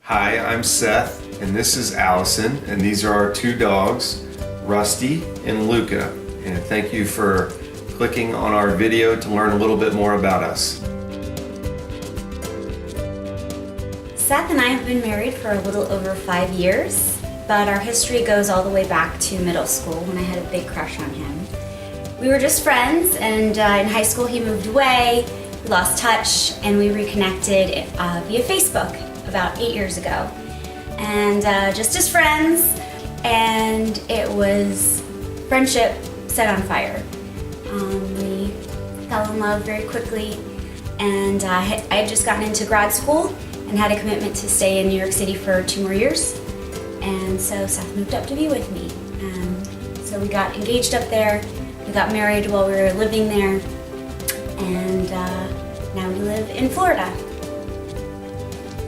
Hi, I'm Seth, and this is Alison, and these are our two dogs, Rusty and Luca. And thank you for clicking on our video to learn a little bit more about us. Seth and I have been married for a little over 5 years, but our history goes all the way back to middle school when I had a big crush on him. We were just friends, and in high school he moved away, we lost touch, and we reconnected via Facebook about 8 years ago. And just as friends, and it was friendship set on fire. We fell in love very quickly, and I had just gotten into grad school and had a commitment to stay in New York City for 2 more years. And so Seth moved up to be with me. And so we got engaged up there, we got married while we were living there, and now we live in Florida.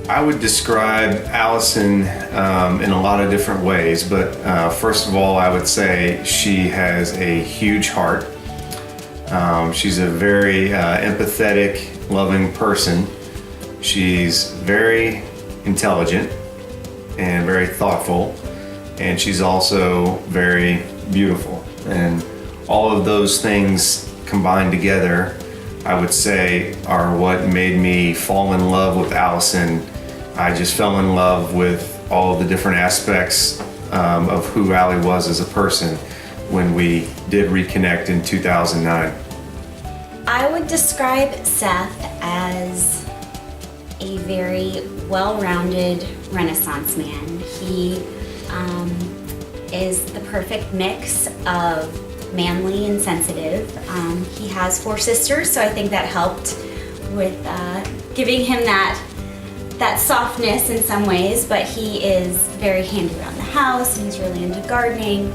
I would describe Alison in a lot of different ways, but first of all, I would say she has a huge heart. She's a very empathetic, loving person. She's very intelligent and very thoughtful, and she's also very beautiful. And all of those things combined together, I would say, are what made me fall in love with Alison. I just fell in love with all of the different aspects of who Allie was as a person when we did reconnect in 2009. I would describe Seth as a very well-rounded Renaissance man. He is the perfect mix of manly and sensitive. He has 4 sisters, so I think that helped with giving him that softness in some ways, but he is very handy around the house, and he's really into gardening,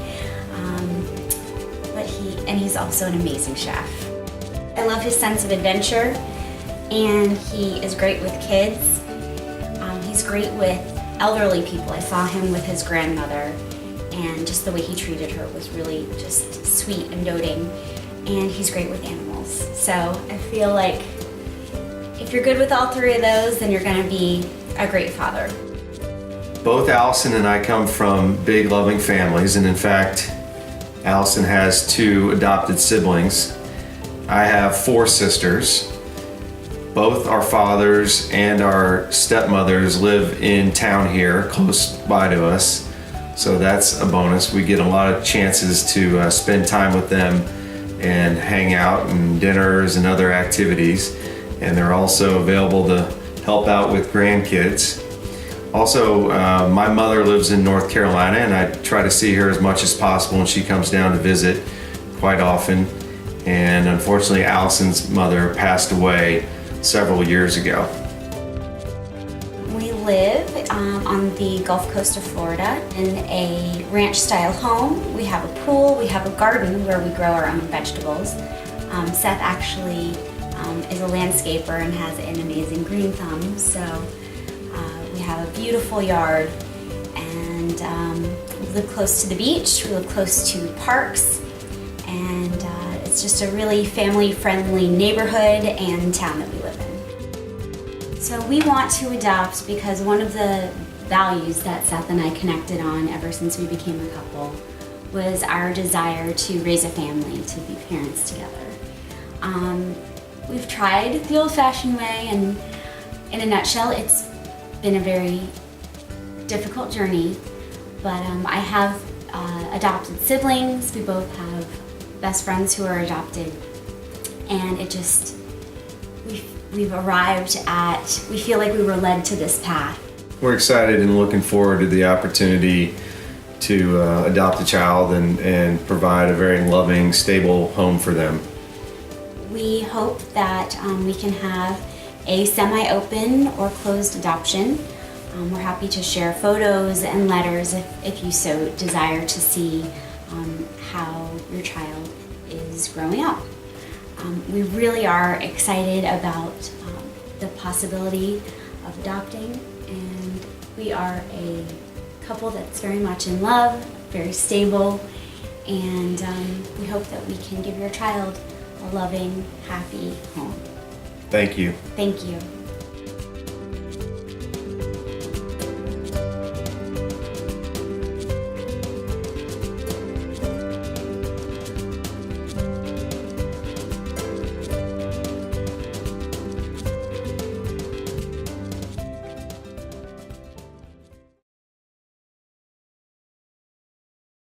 and he's also an amazing chef. I love his sense of adventure, and he is great with kids. He's great with elderly people. I saw him with his grandmother, and just the way he treated her was really just sweet and doting. And he's great with animals. So I feel like if you're good with all 3 of those, then you're gonna be a great father. Both Alison and I come from big, loving families, and in fact, Alison has 2 adopted siblings. I have 4 sisters. Both our fathers and our stepmothers live in town here, close by to us. So that's a bonus. We get a lot of chances to spend time with them and hang out and dinners and other activities. And they're also available to help out with grandkids. Also, my mother lives in North Carolina, and I try to see her as much as possible, and she comes down to visit quite often. And unfortunately, Alison's mother passed away several years ago. We live on the Gulf Coast of Florida in a ranch-style home. We have a pool, we have a garden where we grow our own vegetables. Seth actually is a landscaper and has an amazing green thumb, so we have a beautiful yard, and we live close to the beach, we live close to parks, and it's just a really family-friendly neighborhood and town that we live in. So we want to adopt because one of the values that Seth and I connected on ever since we became a couple was our desire to raise a family, to be parents together. We've tried the old-fashioned way, and in a nutshell, it's been a very difficult journey, but I have adopted siblings. We both have best friends who are adopted, and it just, we've arrived at, we feel like we were led to this path. We're excited and looking forward to the opportunity to adopt a child and provide a very loving, stable home for them. We hope that we can have a semi-open or closed adoption. We're happy to share photos and letters if you so desire to see how your child is growing up. We really are excited about the possibility of adopting, and we are a couple that's very much in love, very stable, and we hope that we can give your child a loving, happy home. Thank you. Thank you.